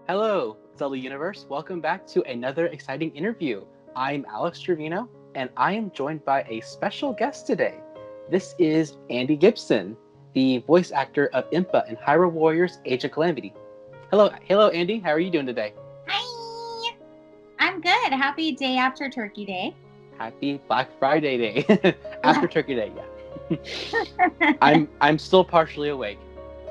Hello, Zelda Universe. Welcome back to another exciting interview. I'm Alex Trevino, and I am joined by a special guest today. This is Andi Gibson, the voice actor of Impa in Hyrule Warriors: Age of Calamity. Hello, Andi. How are you doing today? Hi, I'm good. Happy day after Turkey Day. Happy Black Friday Day. After Turkey Day, yeah. I'm still partially awake,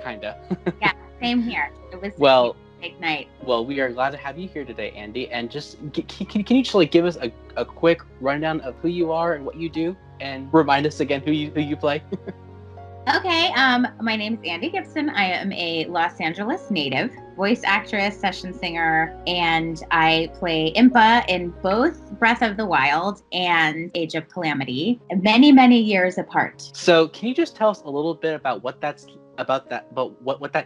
kinda. Yeah, same here. It was Well, a big night. Well, we are glad to have you here today, Andi. And just can you just give us a quick rundown of who you are and what you do, and remind us again who you play? Okay, my name is Andi Gibson. I am a Los Angeles native, voice actress, session singer, and I play Impa in both Breath of the Wild and Age of Calamity, many years apart. So, can you just tell us a little bit about what that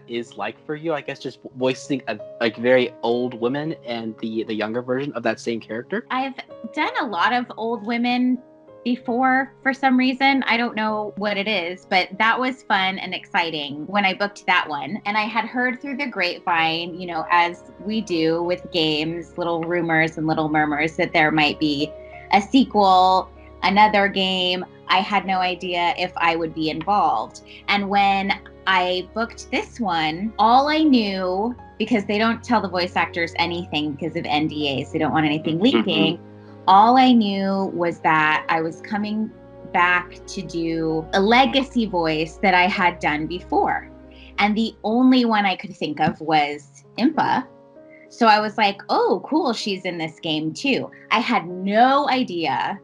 is like for you? I guess just voicing a very old woman and the younger version of that same character. I've done a lot of old women before for some reason. I don't know what it is, but that was fun and exciting when I booked that one. And I had heard through the grapevine, as we do with games, little rumors and little murmurs that there might be a sequel, another game. I had no idea if I would be involved. And when I booked this one, all I knew, because they don't tell the voice actors anything because of NDAs, they don't want anything leaking. All I knew was that I was coming back to do a legacy voice that I had done before. And the only one I could think of was Impa. So I was like, oh, cool, she's in this game too. I had no idea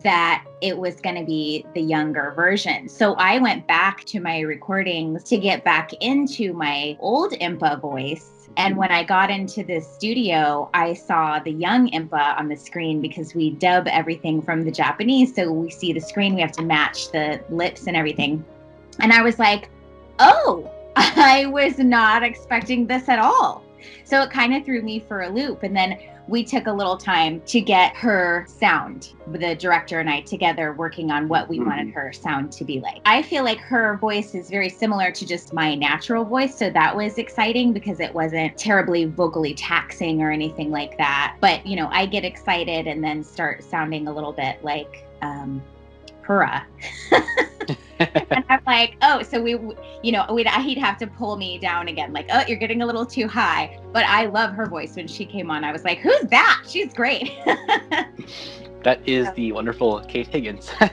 that it was going to be the younger version. So I went back to my recordings to get back into my old Impa voice. And when I got into the studio, I saw the young Impa on the screen because we dub everything from the Japanese. So we see the screen, we have to match the lips and everything. And I was like, oh, I was not expecting this at all. So it kind of threw me for a loop. And then we took a little time to get her sound, the director and I together working on what we wanted her sound to be like. I feel like her voice is very similar to just my natural voice. So that was exciting because it wasn't terribly vocally taxing or anything like that. But, I get excited and then start sounding a little bit like Pura. And I'm like, oh, so he'd have to pull me down again. Like, oh, you're getting a little too high. But I love her voice. When she came on, I was like, who's that? She's great. That is the wonderful Kate Higgins. So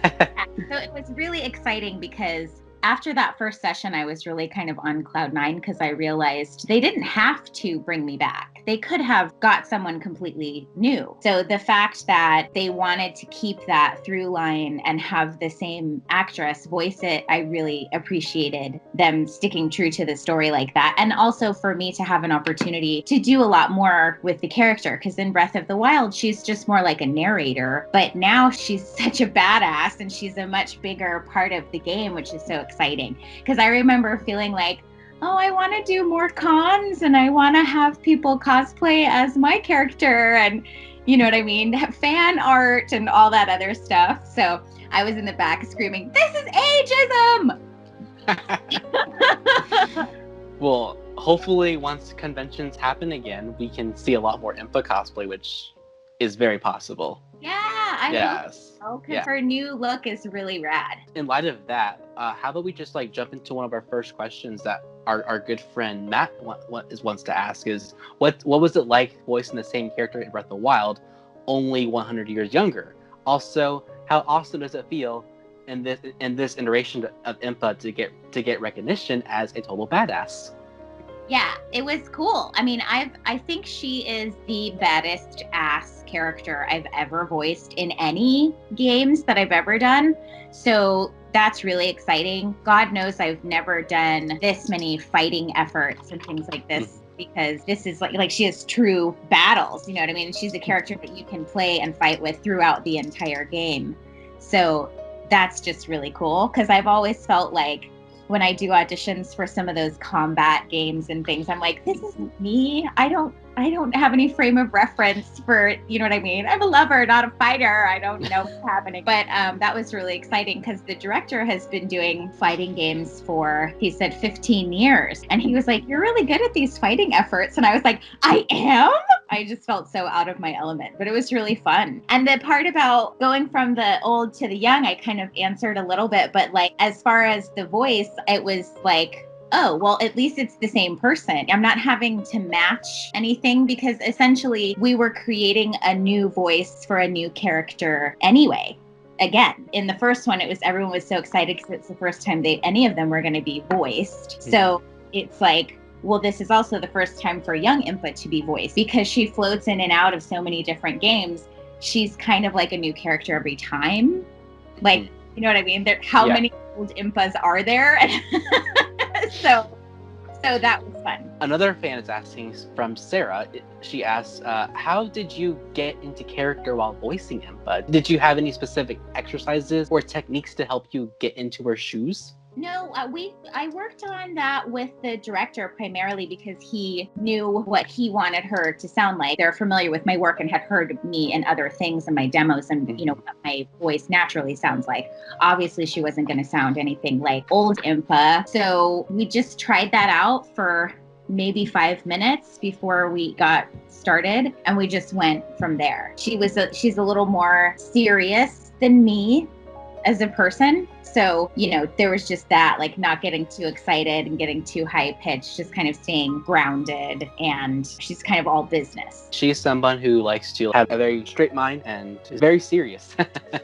it was really exciting because after that first session, I was really kind of on cloud nine because I realized they didn't have to bring me back. They could have got someone completely new. So the fact that they wanted to keep that through line and have the same actress voice it, I really appreciated them sticking true to the story like that. And also for me to have an opportunity to do a lot more with the character, because in Breath of the Wild, she's just more like a narrator. But now she's such a badass and she's a much bigger part of the game, which is so exciting. Because I remember feeling like, oh, I want to do more cons and I want to have people cosplay as my character and, you know what I mean, fan art and all that other stuff. So I was in the back screaming, this is ageism! Well, hopefully once conventions happen again, we can see a lot more Impa cosplay, which is very possible. Yeah, I hope so, because her new look is really rad. In light of that, how about we just jump into one of our first questions that our good friend Matt wants to ask is, what was it like voicing the same character in Breath of the Wild, only 100 years younger? Also, how awesome does it feel in this iteration of Impa to get recognition as a total badass? Yeah, it was cool. I mean, I think she is the baddest ass character I've ever voiced in any games that I've ever done. So that's really exciting. God knows I've never done this many fighting efforts and things like this, because this is like she has true battles, you know what I mean? She's a character that you can play and fight with throughout the entire game. So that's just really cool, because I've always felt like when I do auditions for some of those combat games and things, I'm like, this isn't me. I don't I don't have any frame of reference for, you know what I mean? I'm a lover, not a fighter. I don't know what's happening. But that was really exciting because the director has been doing fighting games for, he said, 15 years. And he was like, you're really good at these fighting efforts. And I was like, I am? I just felt so out of my element, but it was really fun. And the part about going from the old to the young, I kind of answered a little bit, but like, as far as the voice, it was like, oh, well, at least it's the same person. I'm not having to match anything because essentially we were creating a new voice for a new character anyway. Again, in the first one, everyone was so excited because it's the first time any of them were going to be voiced. So it's like, well, this is also the first time for young Impa to be voiced because she floats in and out of so many different games. She's kind of like a new character every time. Like, you know what I mean? How many old Impas are there? So that was fun. Another fan is asking from Sarah. She asks, how did you get into character while voicing Impa? Did you have any specific exercises or techniques to help you get into her shoes? No, I worked on that with the director primarily because he knew what he wanted her to sound like. They're familiar with my work and had heard me and other things in my demos and, you know, what my voice naturally sounds like. Obviously, she wasn't going to sound anything like old Impa. So we just tried that out for maybe 5 minutes before we got started, and we just went from there. She's a little more serious than me as a person. So, you know, there was just that, like, not getting too excited and getting too high pitched, just kind of staying grounded, and she's kind of all business. She's someone who likes to have a very straight mind and is very serious. Yes.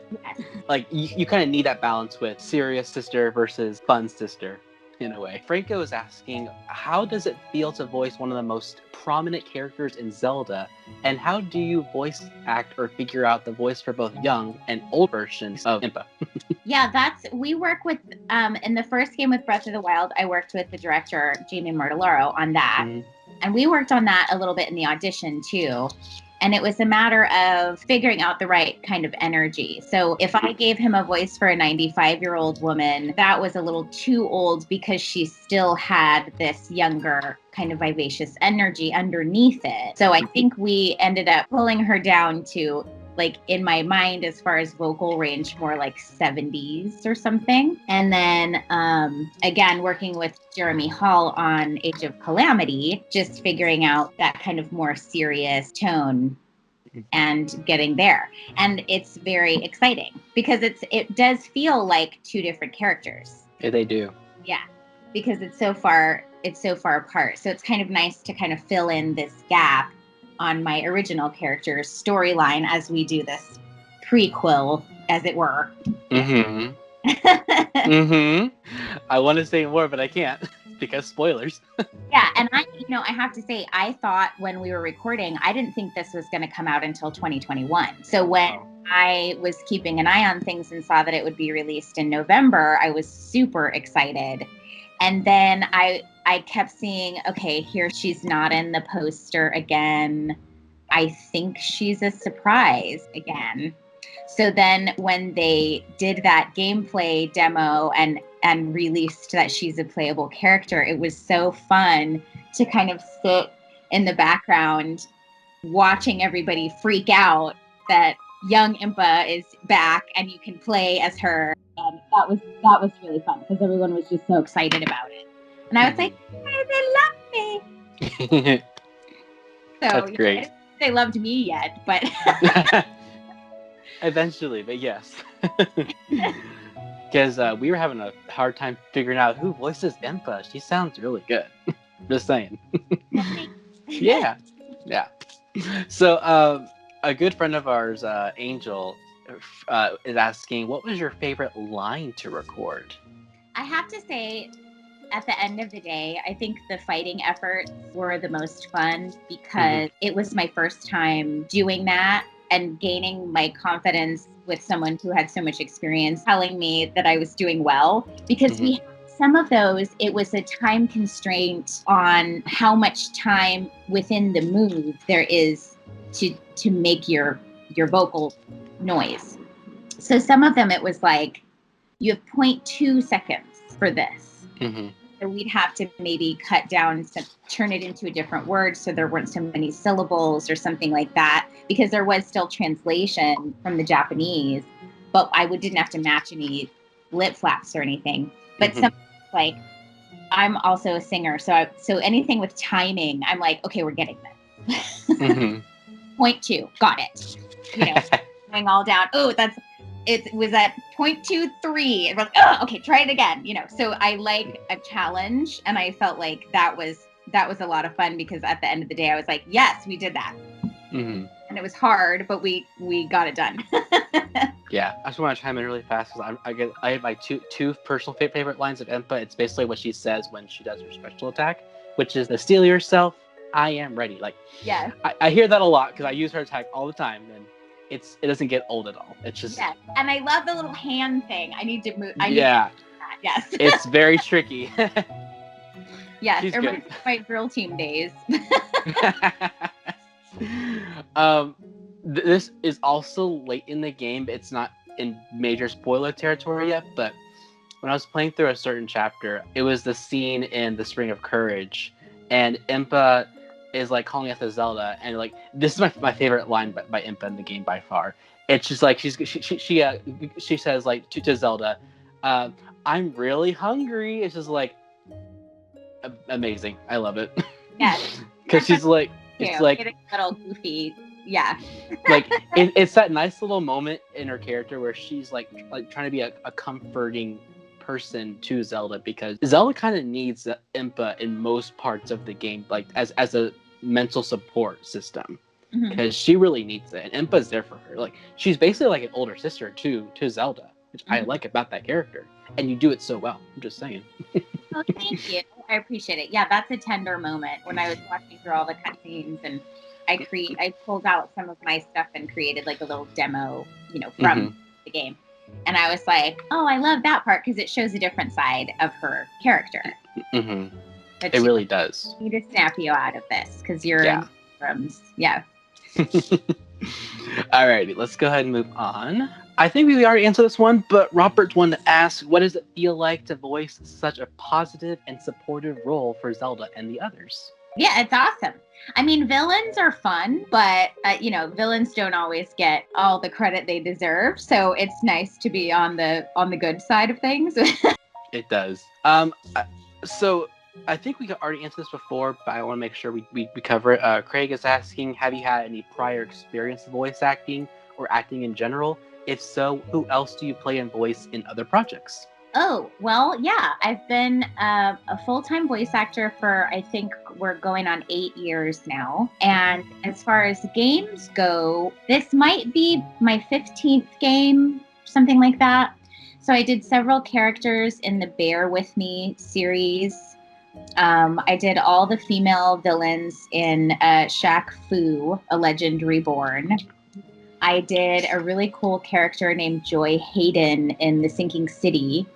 Like, you kind of need that balance with serious sister versus fun sister, in a way. Franco is asking, how does it feel to voice one of the most prominent characters in Zelda, and how do you voice act or figure out the voice for both young and old versions of Impa? Yeah, we work with, in the first game with Breath of the Wild, I worked with the director, Jamie Martellaro, on that. And we worked on that a little bit in the audition too. And it was a matter of figuring out the right kind of energy. So if I gave him a voice for a 95-year-old woman, that was a little too old because she still had this younger kind of vivacious energy underneath it. So I think we ended up pulling her down to, like, in my mind, as far as vocal range, more like 70s or something. And then again, working with Jeremy Hall on Age of Calamity, just figuring out that kind of more serious tone and getting there. And it's very exciting because it does feel like two different characters. Yeah, they do. Yeah, because it's so far apart. So it's kind of nice to kind of fill in this gap on my original character's storyline as we do this prequel, as it were. I want to say more, but I can't because spoilers. Yeah, and I have to say, I thought when we were recording, I didn't think this was going to come out until 2021. So when I was keeping an eye on things and saw that it would be released in November, I was super excited. And then I kept seeing, okay, here she's not in the poster again. I think she's a surprise again. So then when they did that gameplay demo and released that she's a playable character, it was so fun to kind of sit in the background watching everybody freak out that young Impa is back and you can play as her. And that was really fun because everyone was just so excited about it. And I was like, hey, they love me. So that's great. I didn't think they loved me yet, but eventually, but yes. Because we were having a hard time figuring out who voices Impa. She sounds really good. Just saying. Yeah. So a good friend of ours, Angel, is asking, what was your favorite line to record? I have to say, at the end of the day, I think the fighting efforts were the most fun because it was my first time doing that and gaining my confidence with someone who had so much experience telling me that I was doing well. Because we had some of those, it was a time constraint on how much time within the move there is to make your vocal noise. So some of them, it was like, you have 0.2 seconds for this. So we'd have to maybe cut down, turn it into a different word so there weren't so many syllables or something like that, because there was still translation from the Japanese, but I didn't have to match any lip flaps or anything. But something like, I'm also a singer, so anything with timing, I'm like, okay, we're getting this. Point 2, got it. Going all down. Oh, it was at 0.23. And we're like, oh, okay, try it again. So I like a challenge, and I felt like that was a lot of fun, because at the end of the day, I was like, yes, we did that. And it was hard, but we got it done. Yeah, I just want to chime in really fast, because I have my two personal favorite lines of Impa. It's basically what she says when she does her special attack, which is the "Steel yourself, I am ready." Like, yeah, I hear that a lot because I use her attack all the time, and it doesn't get old at all. It's just and I love the little hand thing. I need to move. Yes, it's very tricky. Yes, she's good. Good. My drill team days. This is also late in the game. It's not in major spoiler territory yet, but when I was playing through a certain chapter, it was the scene in the Spring of Courage, and Impa is like calling out to Zelda, and like, this is my favorite line by Impa in the game by far. It's just like she says like to Zelda, "I'm really hungry." It's just like amazing. I love it. Yes, because she's like, it's like a little goofy. Yeah. Like it's that nice little moment in her character where she's like trying to be a comforting person to Zelda, because Zelda kind of needs Impa in most parts of the game, like as a mental support system, because she really needs it, and Impa's there for her. Like, she's basically like an older sister to Zelda, which I like about that character, and you do it so well. I'm just saying. Oh, thank you. I appreciate it. Yeah, that's a tender moment. When I was watching through all the cutscenes, and I pulled out some of my stuff and created like a little demo, from the game. And I was like, oh, I love that part, because it shows a different side of her character. It really does. I need to snap you out of this, because you're in drums. Yeah. Alrighty, let's go ahead and move on. I think we already answered this one, but Robert wanted to ask, what does it feel like to voice such a positive and supportive role for Zelda and the others? Yeah, it's awesome. I mean, villains are fun, but villains don't always get all the credit they deserve. So it's nice to be on the good side of things. It does. So I think we already answered this before, but I want to make sure we cover it. Craig is asking, have you had any prior experience voice acting or acting in general? If so, who else do you play and voice in other projects? Oh, well, yeah. I've been a full-time voice actor for, I think we're going on 8 years now. And as far as games go, this might be my 15th game, something like that. So I did several characters in the Bear With Me series. I did all the female villains in Shaq Fu, A Legend Reborn. I did a really cool character named Joy Hayden in The Sinking City.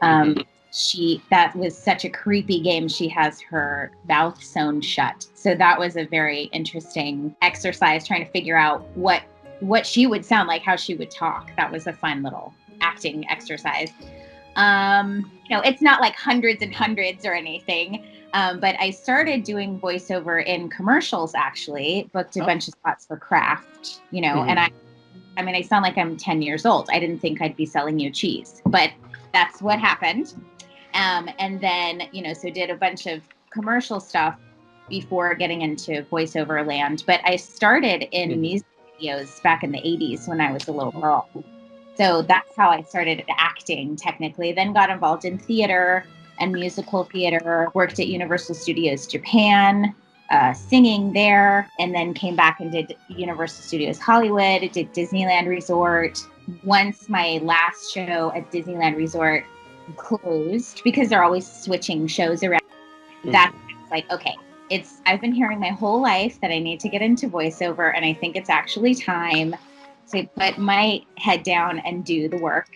That was such a creepy game. She has her mouth sewn shut. So that was a very interesting exercise, trying to figure out what she would sound like, how she would talk. That was a fun little acting exercise. It's not like hundreds and hundreds or anything. But I started doing voiceover in commercials, actually. Booked a bunch of spots for Kraft, and I sound like I'm 10 years old. I didn't think I'd be selling you cheese, but that's what happened. And then, so did a bunch of commercial stuff before getting into voiceover land. But I started in music videos back in the 80s when I was a little girl. So that's how I started acting, technically. Then got involved in theater and musical theater, worked at Universal Studios Japan, singing there, and then came back and did Universal Studios Hollywood, did Disneyland Resort. Once my last show at Disneyland Resort closed, because they're always switching shows around, that's like, okay, I've been hearing my whole life that I need to get into voiceover, and I think it's actually time to put my head down and do the work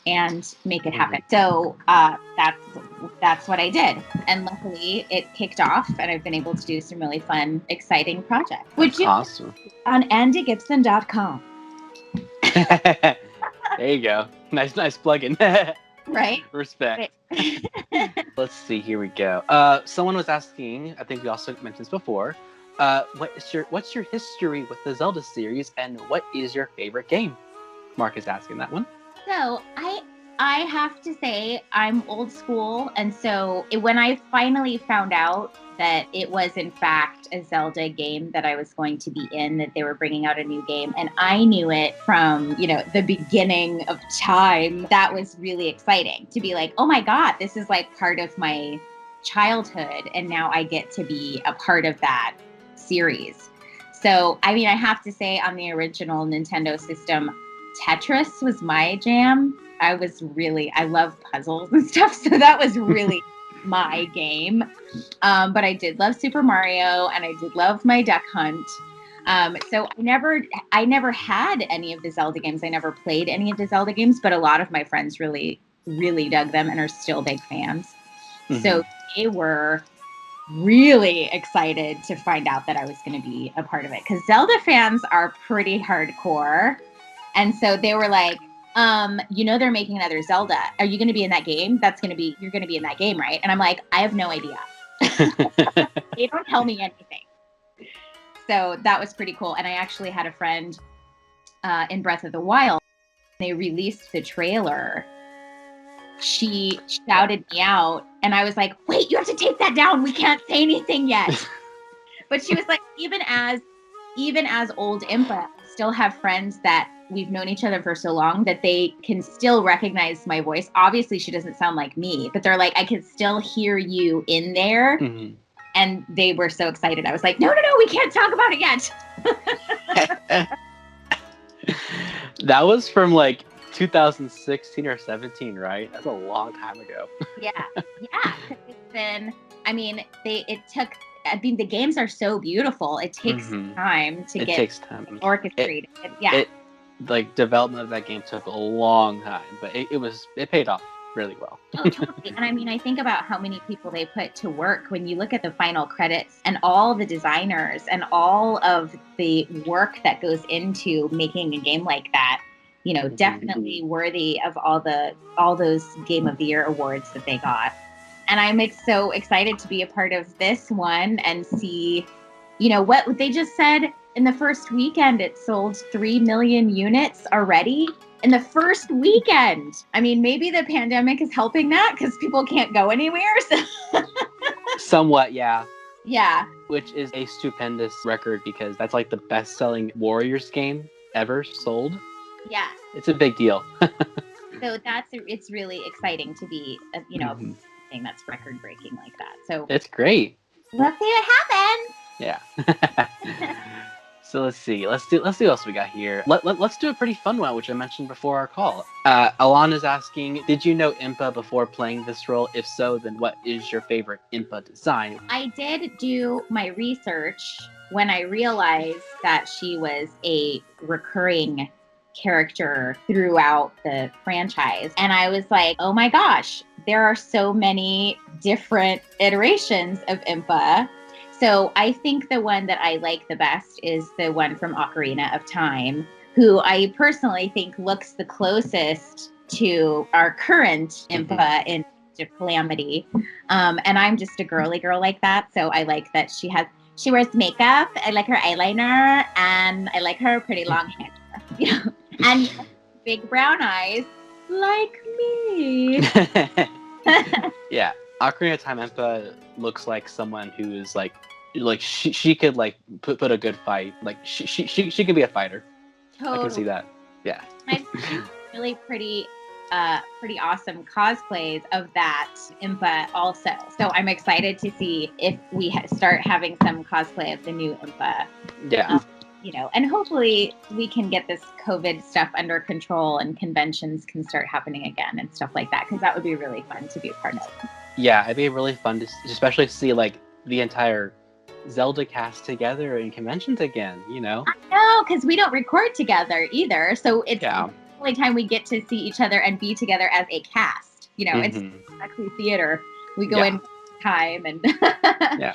and make it happen. So that's what I did. And luckily it kicked off, and I've been able to do some really fun, exciting projects. Awesome. On andigibson.com. There you go. Nice plug-in. Right? Respect. Let's see. Here we go. Someone was asking. I think we also mentioned this before. What's your history with the Zelda series, and what is your favorite game? Mark is asking that one. So I have to say I'm old school, and so when I finally found out that it was in fact a Zelda game that I was going to be in, that they were bringing out a new game, and I knew it from, the beginning of time, that was really exciting to be like, oh my God, this is like part of my childhood, and now I get to be a part of that series. So, I have to say on the original Nintendo system, Tetris was my jam. I love puzzles and stuff, so that was really my game. But I did love Super Mario, and I did love my Duck Hunt. So I never had any of the Zelda games. I never played any of the Zelda games, but a lot of my friends really, really dug them and are still big fans. Mm-hmm. So they were really excited to find out that I was going to be a part of it, because Zelda fans are pretty hardcore. And so they were like, they're making another Zelda. Are you going to be in that game? You're going to be in that game, right? And I'm like, I have no idea. They don't tell me anything. So that was pretty cool. And I actually had a friend in Breath of the Wild. They released the trailer. She shouted me out, and I was like, wait, you have to take that down. We can't say anything yet. But she was like, even as old Impa, still have friends that we've known each other for so long that they can still recognize my voice. Obviously, she doesn't sound like me, but they're like, I can still hear you in there. Mm-hmm. And they were so excited. I was like, no, we can't talk about it yet. That was from like 2016 or 17, right? That's a long time ago. Yeah. It's been, the games are so beautiful. It takes time to get orchestrated. Development of that game took a long time, but it paid off really well. Oh, totally. And I think about how many people they put to work when you look at the final credits and all the designers and all of the work that goes into making a game like that. Definitely worthy of all those Game of the Year awards that they got. And I'm so excited to be a part of this one and see, what they just said in the first weekend. It sold 3 million units already in the first weekend. Maybe the pandemic is helping that because people can't go anywhere. So. Somewhat, yeah. Yeah. Which is a stupendous record, because that's like the best-selling Warriors game ever sold. Yeah. It's a big deal. So it's really exciting to be, thing that's record breaking like that. So it's great. Let's see what happens. Yeah. So let's see. Let's see what else we got here. Let's do a pretty fun one, which I mentioned before our call. Alana's asking, did you know Impa before playing this role? If so, then what is your favorite Impa design? I did do my research when I realized that she was a recurring character throughout the franchise. And I was like, oh my gosh, there are so many different iterations of Impa. So I think the one that I like the best is the one from Ocarina of Time, who I personally think looks the closest to our current Impa in Age of Calamity. And I'm just a girly girl like that. So I like that she wears makeup. I like her eyeliner, and I like her pretty long hair. And big brown eyes like me. Yeah. Ocarina of Time Impa looks like someone who is like she could like put a good fight. Like she could be a fighter. Totally. I can see that. Yeah. I've seen really pretty awesome cosplays of that Impa also. So I'm excited to see if we start having some cosplay of the new Impa. Yeah. And hopefully we can get this COVID stuff under control and conventions can start happening again and stuff like that, because that would be really fun to be a part of. Yeah, it'd be really fun to especially see like the entire Zelda cast together in conventions again, I know, because we don't record together either, so it's the only time we get to see each other and be together as a cast. It's actually theater. We go in time and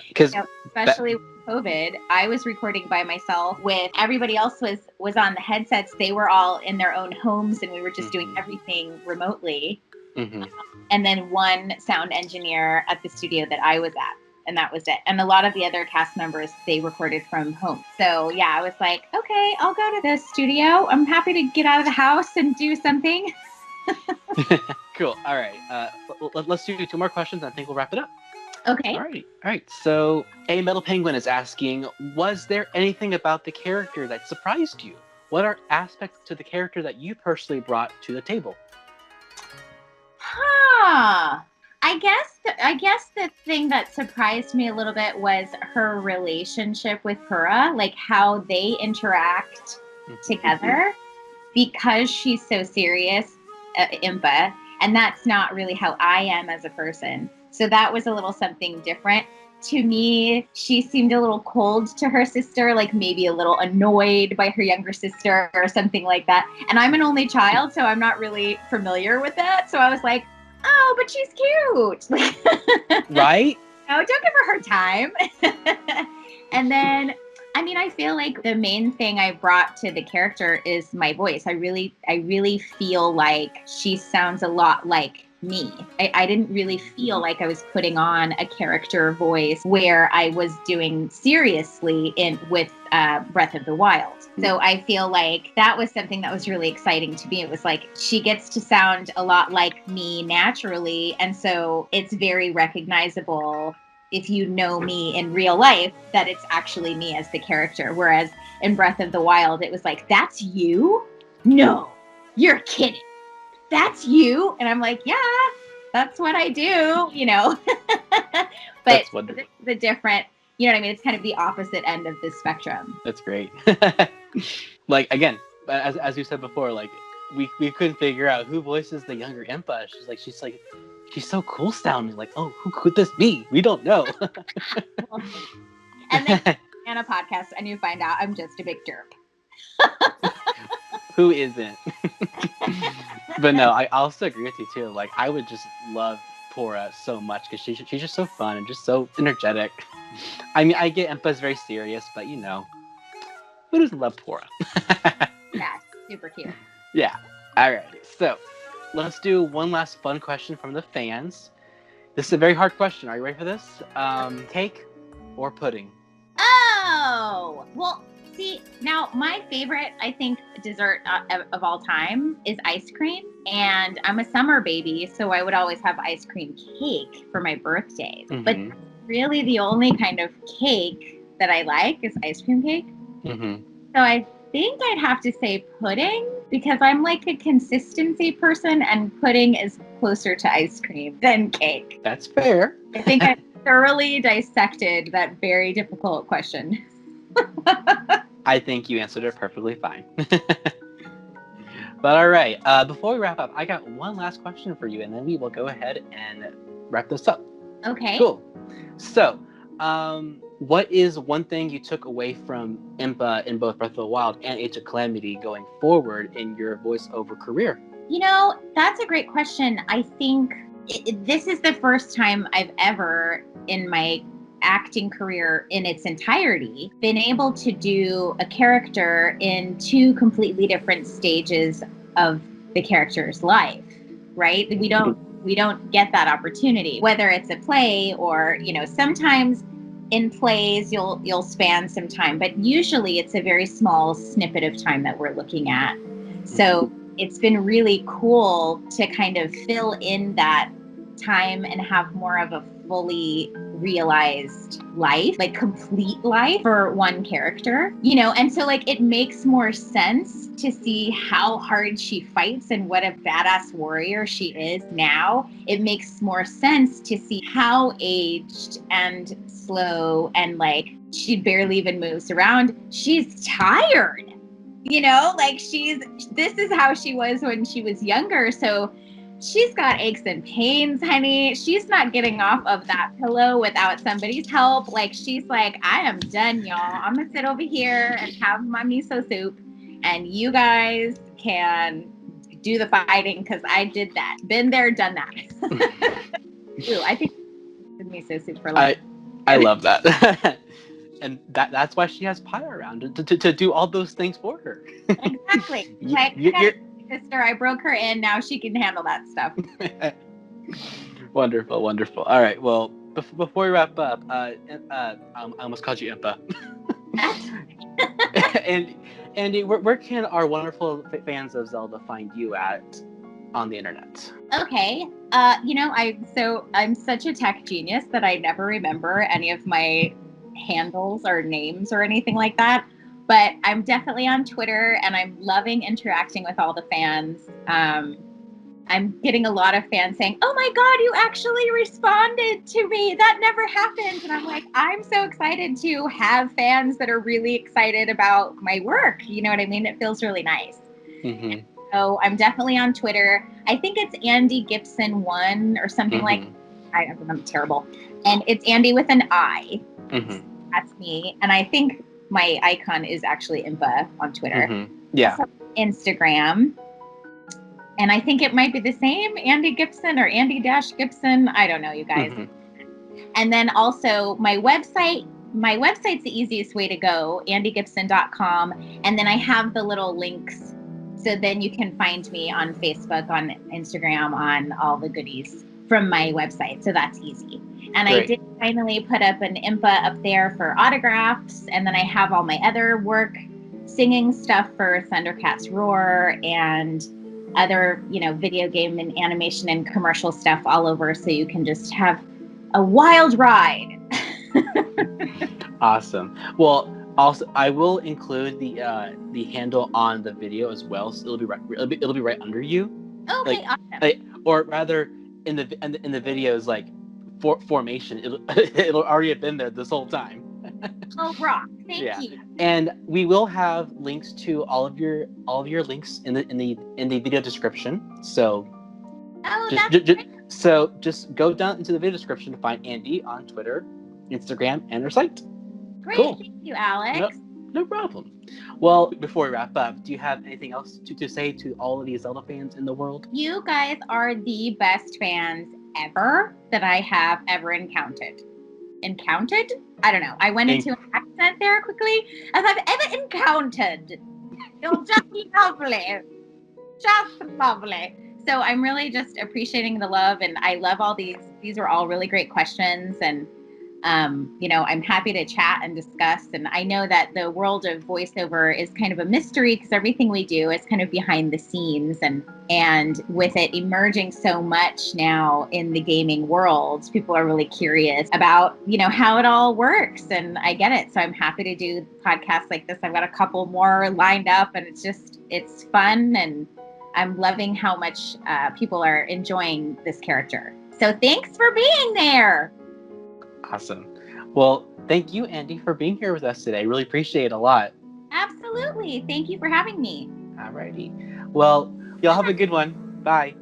because especially with COVID, I was recording by myself. With everybody else was on the headsets. They were all in their own homes, and we were just doing everything remotely. Mm-hmm. and then one sound engineer at the studio that I was at. And that was it. And a lot of the other cast members, they recorded from home. So yeah, I was like, okay, I'll go to the studio. I'm happy to get out of the house and do something. Cool. All right. Let's do 2 more questions. I think we'll wrap it up. Okay. All right. So, A Metal Penguin is asking, was there anything about the character that surprised you? What are aspects to the character that you personally brought to the table? I guess the thing that surprised me a little bit was her relationship with Pura, like how they interact together, because she's so serious, Impa, and that's not really how I am as a person. So that was a little something different. To me, she seemed a little cold to her sister, like maybe a little annoyed by her younger sister or something like that. And I'm an only child, so I'm not really familiar with that. So I was like, oh, but she's cute. Right? No, don't give her time. And then, I mean, I feel like the main thing I brought to the character is my voice. I really feel like she sounds a lot like me. I didn't really feel like I was putting on a character voice where I was doing seriously with Breath of the Wild. So I feel like that was something that was really exciting to me. It was like she gets to sound a lot like me naturally, and so it's very recognizable if you know me in real life that it's actually me as the character. Whereas in Breath of the Wild, it was like, that's you? No, you're kidding. That's you? And I'm like, yeah, that's what I do, you know. But the different, you know what I mean? It's kind of the opposite end of the spectrum. That's great. Like, again, as you said before, like, we couldn't figure out who voices the younger Impa. She's so cool sounding. Like, oh, who could this be? We don't know. And then on a podcast, and you find out I'm just a big derp. Who isn't? But no, I also agree with you too. Like, I would just love Pura so much because she's just so fun and just so energetic. I mean, I get Impa's very serious, but you know, who doesn't love Pura? Yeah, super cute. Yeah. All right. So let's do one last fun question from the fans. This is a very hard question. Are you ready for this? Cake or pudding? Oh, well, see, now my favorite, I think, dessert of all time is ice cream. And I'm a summer baby, so I would always have ice cream cake for my birthday. Mm-hmm. But really the only kind of cake that I like is ice cream cake. Mm-hmm. So I think I'd have to say pudding, because I'm like a consistency person, and pudding is closer to ice cream than cake. That's fair. I think I thoroughly dissected that very difficult question. I think you answered it perfectly fine. But all right, before we wrap up, I got one last question for you, and then we will go ahead and wrap this up. Okay. Cool. So, what is one thing you took away from Impa in both Breath of the Wild and Age of Calamity going forward in your voiceover career? You know, that's a great question. I think this is the first time I've ever, in my acting career in its entirety, been able to do a character in 2 completely different stages of the character's life, right? We don't get that opportunity, whether it's a play or, you know, sometimes in plays you'll span some time, but usually it's a very small snippet of time that we're looking at. So it's been really cool to kind of fill in that time and have more of a fully realized life, like complete life for one character, you know. And so like it makes more sense to see how hard she fights and what a badass warrior she is now. It makes more sense to see how aged and slow and like she barely even moves around. She's tired, you know, like this is how she was when she was younger. So she's got aches and pains, honey. She's not getting off of that pillow without somebody's help. Like, she's like, I am done, y'all. I'm going to sit over here and have my miso soup, and you guys can do the fighting, because I did that. Been there, done that. Ooh, I think miso soup for life. I love that. And that's why she has Pi around to do all those things for her. Exactly. sister. I broke her in. Now she can handle that stuff. Wonderful, wonderful. All right, well, before we wrap up, I almost called you Impa. And Andy, where can our wonderful fans of Zelda find you at on the internet? Okay. I'm such a tech genius that I never remember any of my handles or names or anything like that. But I'm definitely on Twitter, and I'm loving interacting with all the fans. I'm getting a lot of fans saying, "Oh my God, you actually responded to me. That never happened." And I'm like, I'm so excited to have fans that are really excited about my work. You know what I mean? It feels really nice. Mm-hmm. So I'm definitely on Twitter. I think it's Andi Gibson 1 or something like that. I'm terrible. And it's Andy with an I. Mm-hmm. That's me. And I think my icon is actually Impa on Twitter. Mm-hmm. Yeah. Also Instagram. And I think it might be the same, Andy Gibson or Andy-Gibson. I don't know, you guys. Mm-hmm. And then also my website. My website's the easiest way to go, andigibson.com. And then I have the little links. So then you can find me on Facebook, on Instagram, on all the goodies from my website. So that's easy. And Great. I did finally put up an Impa up there for autographs. And then I have all my other work, singing stuff for Thundercats Roar and other, video game and animation and commercial stuff all over. So you can just have a wild ride. Awesome. Well, also I will include the handle on the video as well, so it'll be right. It'll be right under you. Okay, awesome. Or rather, in the videos, like formation, it'll already have been there this whole time. Oh, rock! Thank you. And we will have links to all of your links in the video description. So just go down into the video description to find Andy on Twitter, Instagram, and her site. Great, cool. Thank you, Alex. No problem. Well, before we wrap up, do you have anything else to say to all of these Zelda fans in the world? You guys are the best fans ever that I have ever encountered. Encountered? I don't know. I went into an accent there quickly. As I've ever encountered. You're just lovely. Just lovely. So I'm really just appreciating the love, and I love all these. These are all really great questions, and I'm happy to chat and discuss. And I know that the world of voiceover is kind of a mystery because everything we do is kind of behind the scenes, and with it emerging so much now in the gaming world, people are really curious about, how it all works. And I get it. So I'm happy to do podcasts like this. I've got a couple more lined up, and it's fun. And I'm loving how much people are enjoying this character. So thanks for being there. Awesome. Well, thank you, Andy, for being here with us today. I really appreciate it a lot. Absolutely. Thank you for having me. Alrighty. Well, y'all have a good one. Bye.